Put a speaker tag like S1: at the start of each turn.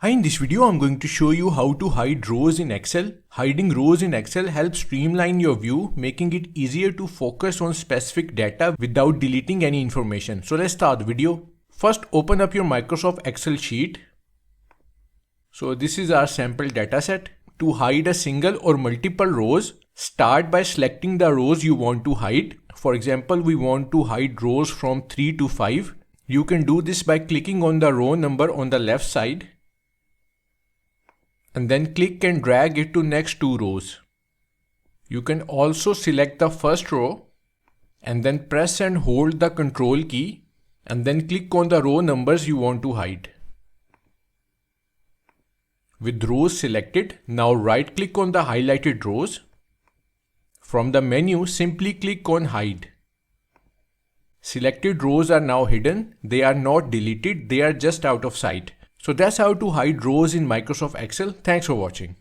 S1: Hi, in this video I'm going to show you how to hide rows in Excel. Hiding rows in Excel helps streamline your view, making it easier to focus on specific data without deleting any information. So let's start the video. First, open up your Microsoft Excel sheet. So this is our sample dataset. To hide a single or multiple rows, start by selecting the rows you want to hide. For example, we want to hide rows from 3 to 5. You can do this by clicking on the row number on the left side, and then click and drag it to next two rows. You can also select the first row and then press and hold the control key and then click on the row numbers you want to hide. With rows selected, now right click on the highlighted rows. From the menu, simply click on Hide. Selected rows are now hidden. They are not deleted, they are just out of sight. So that's how to hide rows in Microsoft Excel. Thanks for watching.